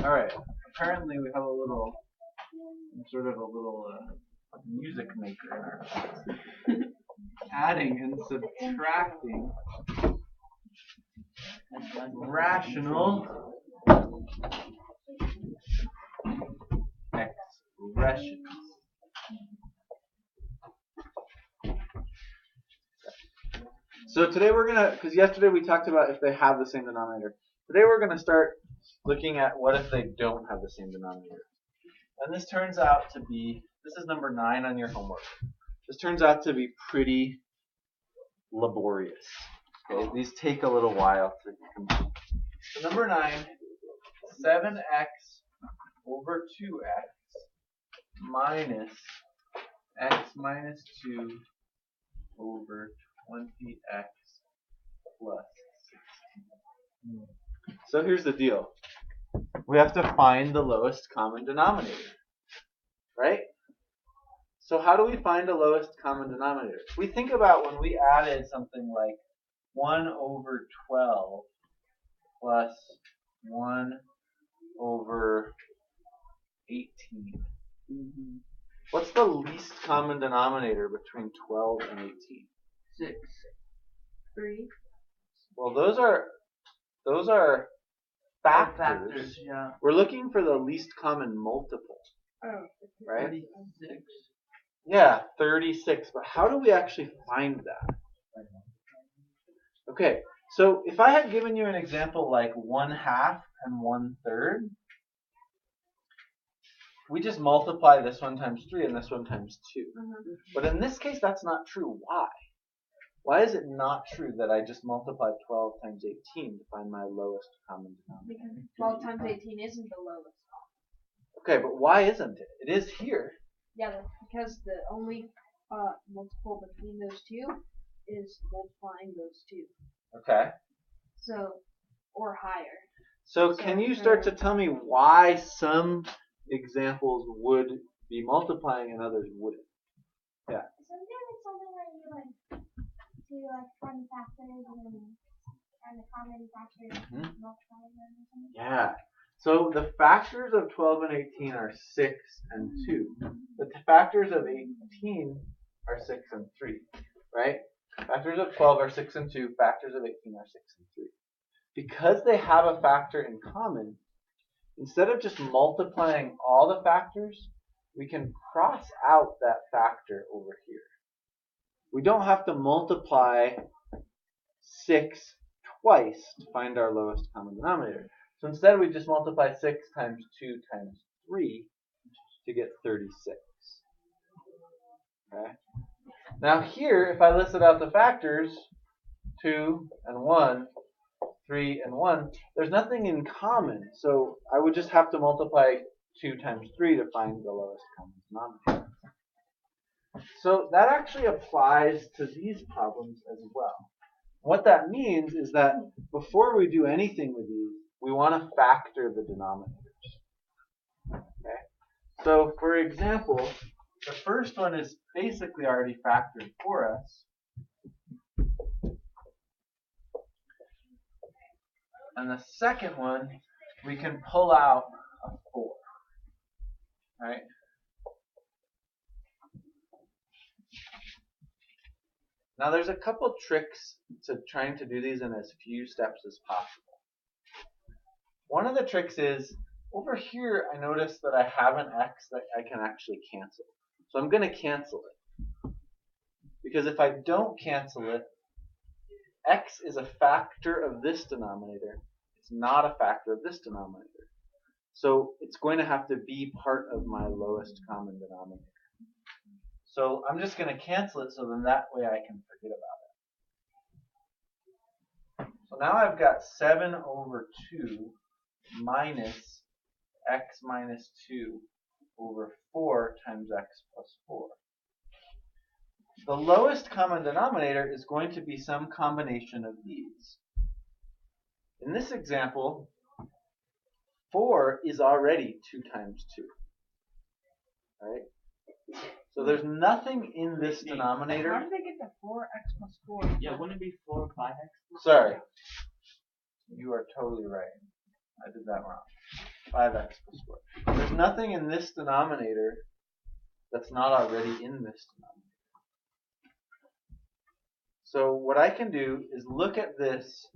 All right. Apparently, we have a little music maker in our class. Adding and subtracting rational expressions. So today we're going to, because yesterday we talked about if they have the same denominator. Today we're going to start looking at what if they don't have the same denominator. And this turns out to be, this is number 9 on your homework. This turns out to be pretty laborious. Okay? These take a little while to complete. So number 9, 7x over 2x minus x minus 2 over 20x plus 16. So here's the deal. We have to find the lowest common denominator, right? So how do we find the lowest common denominator? We think about when we added something like 1 over 12 plus 1 over 18. Mm-hmm. What's the least common denominator between 12 and 18? 6. 3. Well, those are factors. Yeah. We're looking for the least common multiple. Oh, right? 36. Yeah, 36. But how do we actually find that? Okay, so if I had given you an example like 1/2 and 1/3, we just multiply this one times 3 and this one times 2. Mm-hmm. But in this case, that's not true. Why? Why is it not true that I just multiplied 12 times 18 to find my lowest common denominator? Because 12 times 18 isn't the lowest. Okay, but why isn't it? It is here. Yeah, because the only multiple between those two is multiplying those two. Okay. So, or higher. So can you start to tell me why some examples would be multiplying and others wouldn't? Yeah. Sometimes it's something where you find the factors and the common factors and multiply them or something. Yeah. So the factors of 12 and 18 are 6 and 2. The factors of 18 are 6 and 3, right? Factors of 12 are 6 and 2. Factors of 18 are 6 and 3. Because they have a factor in common, instead of just multiplying all the factors, we can cross out that factor over here. We don't have to multiply 6 twice to find our lowest common denominator. So instead we just multiply 6 times 2 times 3 to get 36. Okay? Now here, if I listed out the factors, 2 and 1, 3 and 1, there's nothing in common. So I would just have to multiply 2 times 3 to find the lowest common denominator. So that actually applies to these problems as well. What that means is that before we do anything with these, we want to factor the denominators. Okay? So for example, the first one is basically already factored for us. And the second one, we can pull out a 4. Right? Now there's a couple tricks to trying to do these in as few steps as possible. One of the tricks is, over here I notice that I have an x that I can actually cancel. So I'm going to cancel it. Because if I don't cancel it, x is a factor of this denominator. It's not a factor of this denominator. So it's going to have to be part of my lowest common denominator. So I'm just going to cancel it so then that way I can forget about it. So now I've got 7 over 2 minus x minus 2 over 4 times x plus 4. The lowest common denominator is going to be some combination of these. In this example, 4 is already 2 times 2. Right? So there's nothing in this denominator. How did they get have 4x plus 4. Yeah, wouldn't it be 4 or 5x? Sorry. You are totally right. I did that wrong. 5x plus 4. There's nothing in this denominator that's not already in this denominator. So what I can do is look at this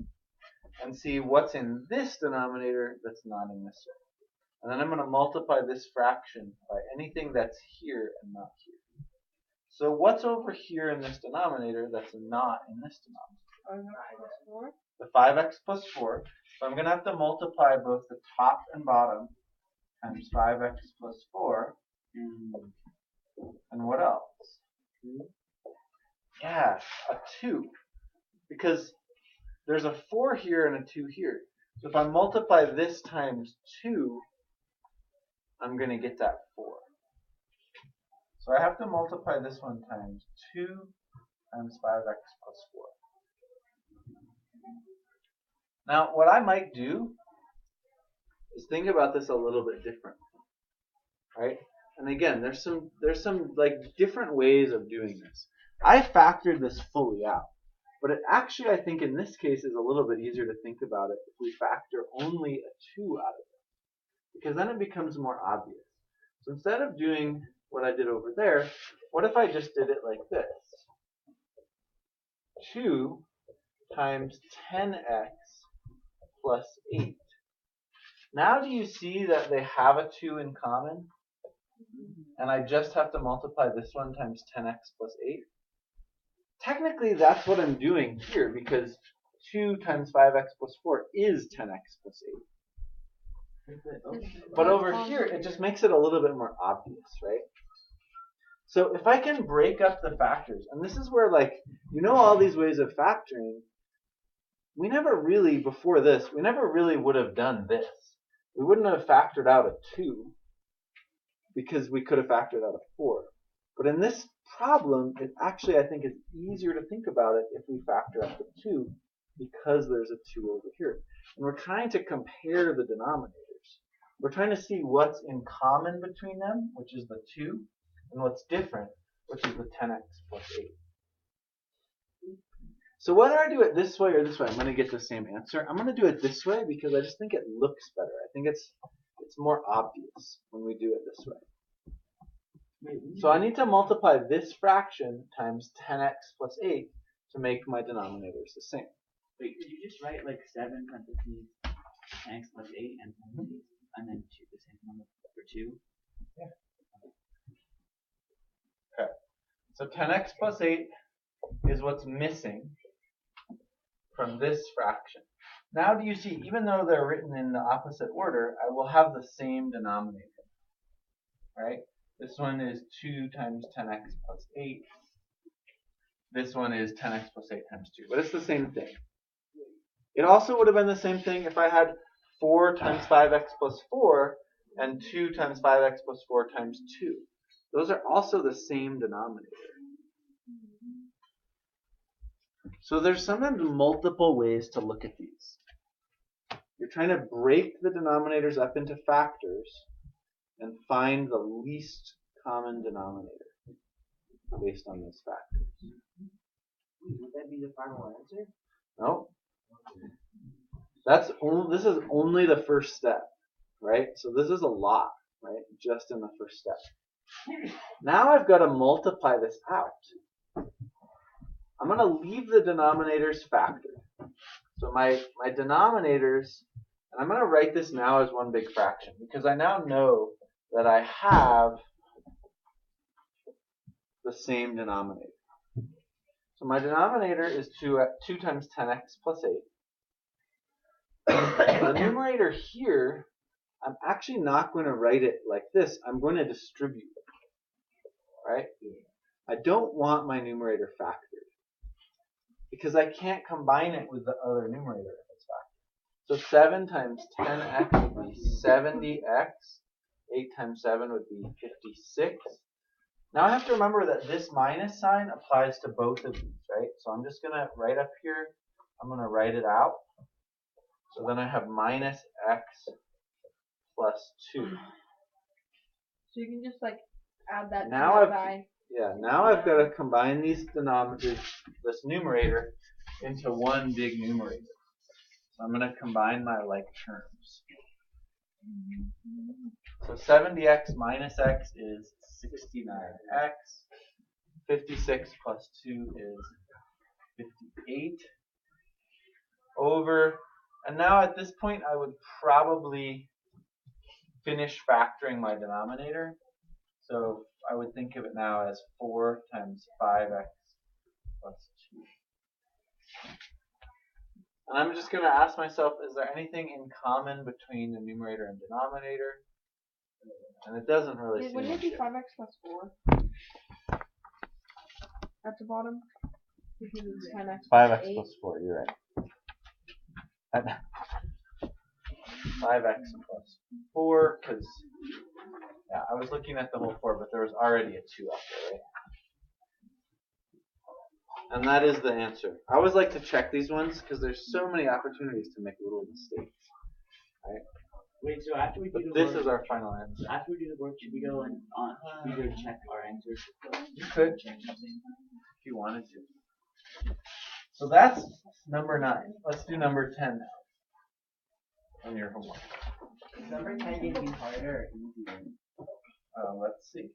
and see what's in this denominator that's not in this one. And then I'm going to multiply this fraction by anything that's here and not here. So what's over here in this denominator that's not in this denominator? 5x plus 4. The 5x plus 4. So I'm going to have to multiply both the top and bottom times 5x plus 4. And what else? Yeah, a 2. Because there's a 4 here and a 2 here. So if I multiply this times 2, I'm going to get that 4. So I have to multiply this one times 2 times 5x plus 4. Now, what I might do is think about this a little bit different, right? And again, there's some like different ways of doing this. I factored this fully out, but it actually, I think in this case, is a little bit easier to think about it if we factor only a 2 out of it, because then it becomes more obvious. So instead of doing what I did over there, what if I just did it like this? 2 times 10x plus 8. Now do you see that they have a 2 in common? And I just have to multiply this one times 10x plus 8? Technically, that's what I'm doing here, because 2 times 5x plus 4 is 10x plus 8. But over here, it just makes it a little bit more obvious, right? So if I can break up the factors, and this is where, like, you know, all these ways of factoring, we never really, before this, we never really would have done this. We wouldn't have factored out a 2 because we could have factored out a 4. But in this problem, it actually, I think, is easier to think about it if we factor out the 2 because there's a 2 over here. And we're trying to compare the denominators. We're trying to see what's in common between them, which is the 2, and what's different, which is the 10x plus 8. So whether I do it this way or this way, I'm going to get the same answer. I'm going to do it this way because I just think it looks better. I think it's more obvious when we do it this way. So I need to multiply this fraction times 10x plus 8 to make my denominators the same. Wait, could you just write like 7 parentheses 10x plus 8 and parentheses, and then the same number for 2? Yeah. Okay. So 10x plus 8 is what's missing from this fraction. Now do you see, even though they're written in the opposite order, I will have the same denominator, right? This one is 2 times 10x plus 8. This one is 10x plus 8 times 2. But it's the same thing. It also would have been the same thing if I had 4 times 5x plus 4 and 2 times 5x plus 4 times 2. Those are also the same denominator. So there's sometimes multiple ways to look at these. You're trying to break the denominators up into factors and find the least common denominator based on those factors. Would that be the final answer? No. This is only the first step, right? So this is a lot, right? Just in the first step. Now I've got to multiply this out. I'm going to leave the denominators factored. So my denominators, and I'm going to write this now as one big fraction because I now know that I have the same denominator. So my denominator is 2 times 10x plus 8. The numerator here, I'm actually not going to write it like this. I'm going to distribute it, right? I don't want my numerator factored because I can't combine it with the other numerator if it's factored. So 7 times 10x would be 70x. 8 times 7 would be 56. Now I have to remember that this minus sign applies to both of these, right? So I'm just going to write up here, I'm going to write it out. So then I have minus x plus 2. So you can just like add that Now by. Yeah, now I've got to combine these denominators, this numerator, into one big numerator. So I'm going to combine my like terms. So 70x minus x is 69x. 56 plus 2 is 58. Over, and now at this point I would probably finish factoring my denominator. So I would think of it now as 4 times 5x plus 2. And I'm just going to ask myself, is there anything in common between the numerator and denominator? And it doesn't really seem Wouldn't it like be it. 5x plus 4? At the bottom? Because it's 10x 5x 8. plus 4, you're right. 5x plus 4, because, yeah, I was looking at the whole 4, but there was already a 2 up there, right? And that is the answer. I always like to check these ones because there's so many opportunities to make little mistakes. Right? Wait, so after we do But the this work, is our final answer. after we do the work, should we go and should we go check our answers? You could, if you wanted to. So that's number 9. Let's do number 10 now on your homework. Is number 10 going to be harder or easier? Let's see.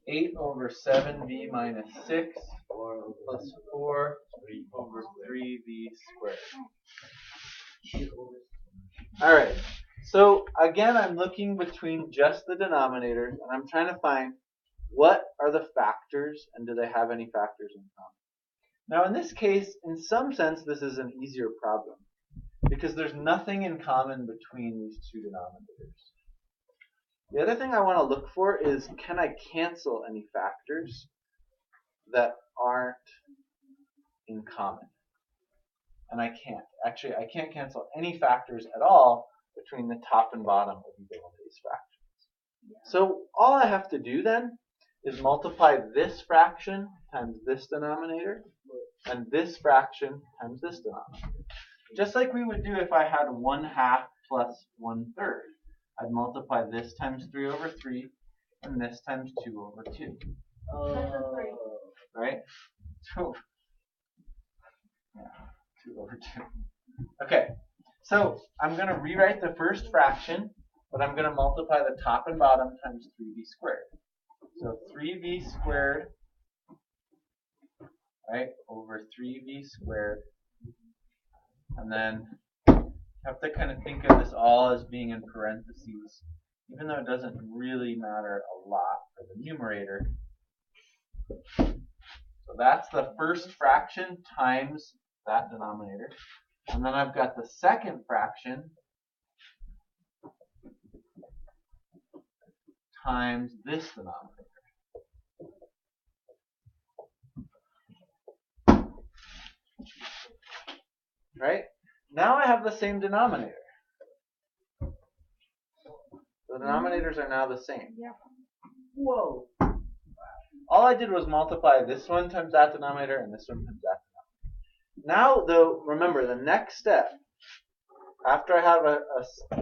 8 over 7b minus 6 plus 4 over 3b squared. Alright, so again I'm looking between just the denominators and I'm trying to find what are the factors and do they have any factors in common. Now in this case, in some sense, this is an easier problem because there's nothing in common between these two denominators. The other thing I want to look for is, can I cancel any factors that aren't in common? And I can't. Actually, I can't cancel any factors at all between the top and bottom of either one of these fractions. So all I have to do then is multiply this fraction times this denominator and this fraction times this denominator. Just like we would do if I had 1/2 plus 1/3. I'd multiply this times 3 over 3 and this times 2 over 2. Right? So, yeah, 2 over 2. Okay, so I'm going to rewrite the first fraction, but I'm going to multiply the top and bottom times 3b squared. So 3b squared, right, over 3b squared. And then have to kind of think of this all as being in parentheses, even though it doesn't really matter a lot for the numerator. So that's the first fraction times that denominator. And then I've got the second fraction times this denominator. Right? Now I have the same denominator. The denominators are now the same. Yeah. Whoa. All I did was multiply this one times that denominator and this one times that denominator. Now, though, remember, the next step, after I have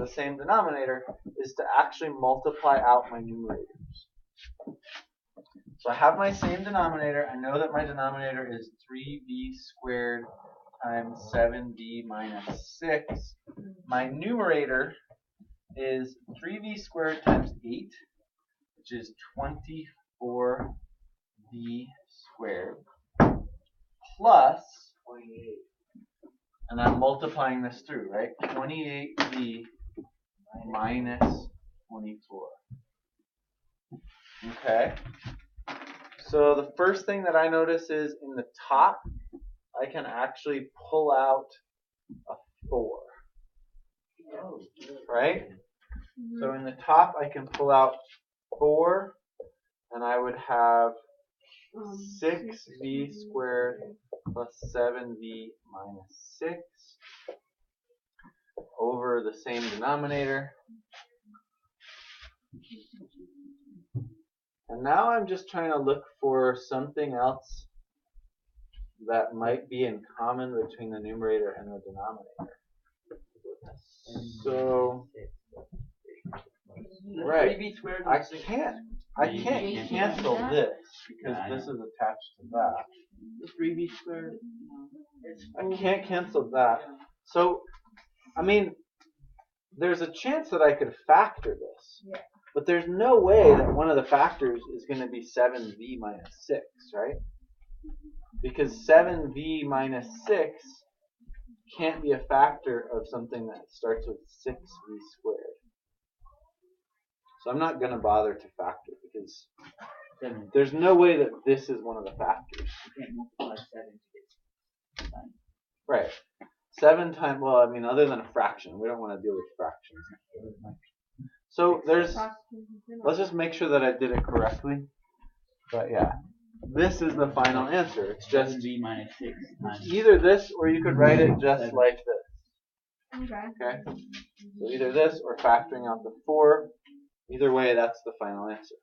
the same denominator, is to actually multiply out my numerators. So I have my same denominator. I know that my denominator is 3b squared times 7b minus 6. My numerator is 3b squared times 8, which is 24b squared, plus 28. And I'm multiplying this through, right? 28b minus 24. Okay. So the first thing that I notice is in the top, I can actually pull out a 4. Right? So in the top, I can pull out 4, and I would have 6b squared plus 7b minus 6 over the same denominator. And now I'm just trying to look for something else that might be in common between the numerator and the denominator. So Right. 3b squared. I is 6. can't You can't cancel do that? this because Yeah, I this know. is attached to that. The 3b squared. No. It's I can't cancel that. So, I mean, there's a chance that I could factor this. Yeah. But there's no way that one of the factors is going to be 7v minus 6, right? Because 7v minus 6 can't be a factor of something that starts with 6v squared. So I'm not going to bother to factor because 7. there's no way that this is one of the factors. You can't multiply 7 to get 9. Right. 7 times, well, I mean, other than a fraction. We don't want to deal with fractions. So there's, let's just make sure that I did it correctly. But yeah, this is the final answer. It's just 7b minus 6 times. either this or you could write it just 7. like this. Okay. Okay? So either this or factoring out the 4. Either way, that's the final answer.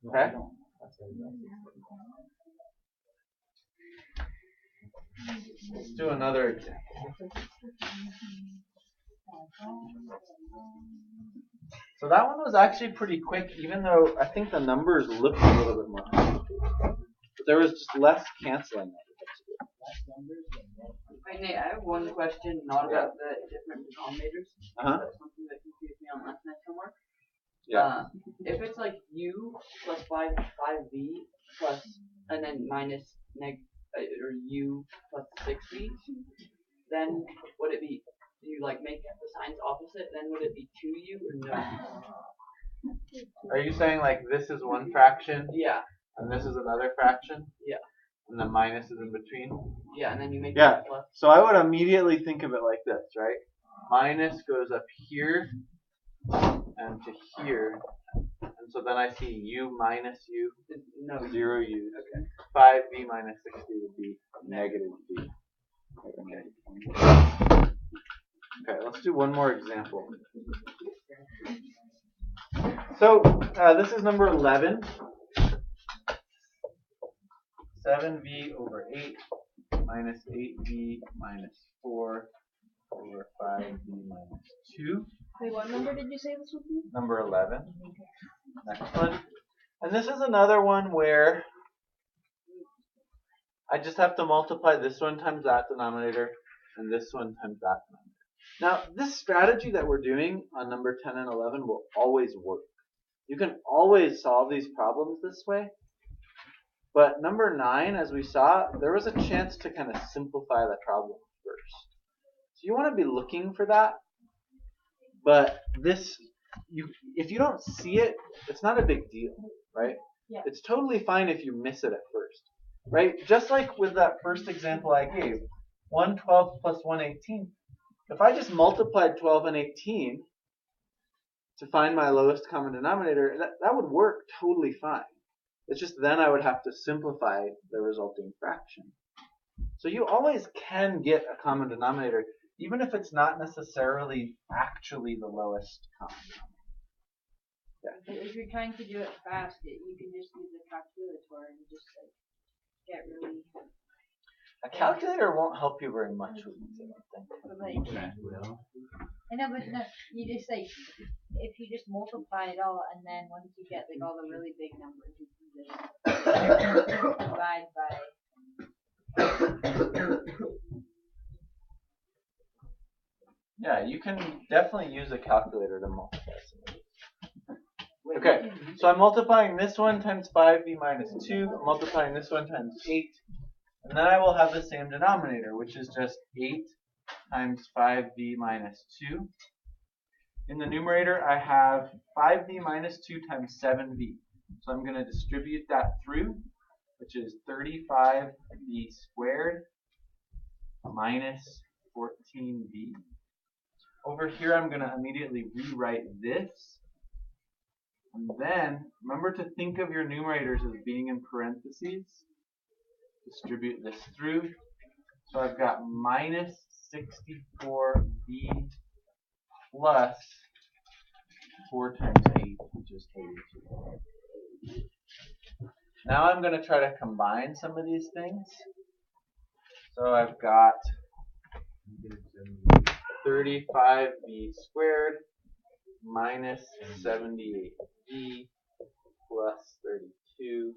Okay? Let's do another example. So that one was actually pretty quick, even though I think the numbers looked a little bit more complicated. But there was just less canceling that we had to do. Wait, Nate, I have one question, not about the different denominators. Uh-huh. That's something that confused me on last night's homework. Yeah. If it's like u plus 5v plus, and then minus or u plus 6v, then would it be, do you like make the signs opposite, then would it be 2u or no? Are you saying like this is one fraction Yeah, and this is another fraction? Yeah. And the minus is in between? yeah, and then you make Yeah. it plus. So I would immediately think of it like this, right? Minus goes up here and to here. And so then I see u minus u, No, 0 u. Okay. 5v minus 60 would be negative v. Okay, let's do one more example. So this is number 11. 7v over 8 minus 8v minus 4 over 5v minus 2. Wait, what number did you say this would be? Number 11. Next one. And this is another one where I just have to multiply this one times that denominator and this one times that denominator. Now, this strategy that we're doing on number 10 and 11 will always work. You can always solve these problems this way. But number 9, as we saw, there was a chance to kind of simplify the problem first. So you want to be looking for that. But this, if you don't see it, it's not a big deal, right? Yeah. It's totally fine if you miss it at first, right? Just like with that first example I gave, 1/12 plus 1/18. If I just multiplied 12 and 18 to find my lowest common denominator, that would work totally fine. It's just then I would have to simplify the resulting fraction. So you always can get a common denominator, even if it's not necessarily actually the lowest common denominator. If you're trying to do it fast, you can just use the calculator and just like get really. A calculator won't help you very much with these, I don't think. But like, I know, but no, you just like if you just multiply it all, and then once you get like all the really big numbers, you can just divide by. Yeah, you can definitely use a calculator to multiply some of these. Okay, so I'm multiplying this one times 5v minus 2, I'm multiplying this one times 8, and then I will have the same denominator, which is just 8 times 5v minus 2. In the numerator, I have 5v minus 2 times 7v. So I'm going to distribute that through, which is 35v squared minus 14v. Over here, I'm going to immediately rewrite this. And then, remember to think of your numerators as being in parentheses. Distribute this through. So I've got minus 64v plus 4 times 8, which is 32. Now I'm going to try to combine some of these things. So I've got 35v squared minus 78b plus 32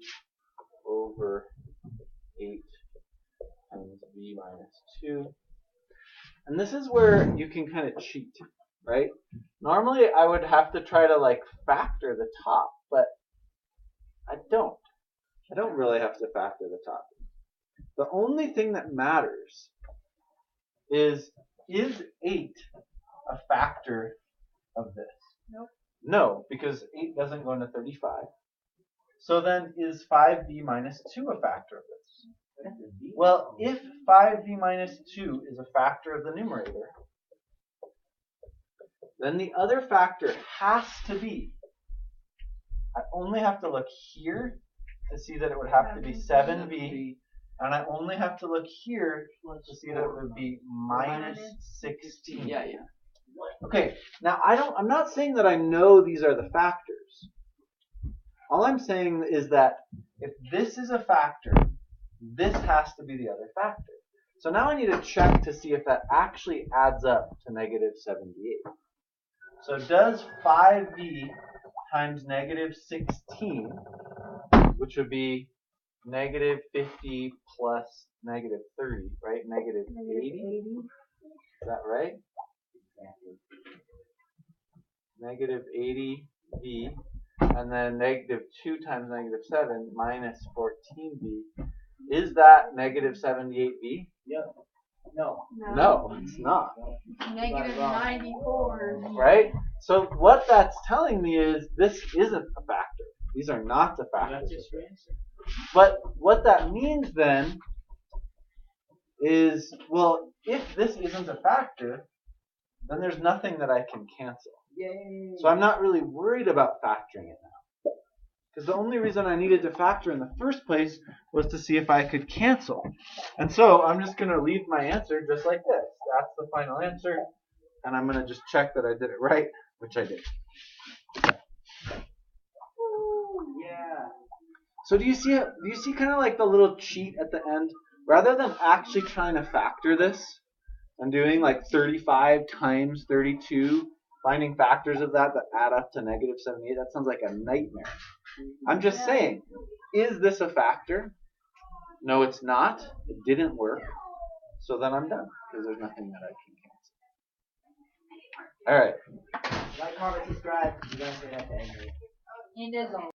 over 8 times b minus 2. And this is where you can kind of cheat, right? Normally I would have to try to like factor the top, but I don't. I don't really have to factor the top. The only thing that matters is 8 a factor of this? Nope. No, because 8 doesn't go into 35. So then is 5b minus 2 a factor of this? Well, if 5b minus 2 is a factor of the numerator, then the other factor has to be, I only have to look here to see that it would have to be 7b, and I only have to look here to see that it would be minus 16. Yeah. Okay, now I'm not saying that I know these are the factors. All I'm saying is that if this is a factor, this has to be the other factor. So now I need to check to see if that actually adds up to negative 78. So does 5b times negative 16, which would be negative 50 plus negative 30, right? Negative 80? Is that right? Negative 80b, and then negative 2 times negative 7 minus 14b. Is that negative 78b? Yep. No. No, it's not. Negative 94. Right? So what that's telling me is this isn't a factor. These are not the factors. That's just your answer. But what that means then is, well, if this isn't a factor, then there's nothing that I can cancel. Yay. So I'm not really worried about factoring it now. Because the only reason I needed to factor in the first place was to see if I could cancel. And so I'm just going to leave my answer just like this. That's the final answer. And I'm going to just check that I did it right, which I did. Yeah. So do you see it? Do you see kind of like the little cheat at the end? Rather than actually trying to factor this, I'm doing like 35 times 32, finding factors of that add up to negative 78. That sounds like a nightmare. I'm just saying, is this a factor? No, it's not. It didn't work. So then I'm done, because there's nothing that I can cancel. All right. Like, comment, subscribe. You guys say that to Henry. It is all.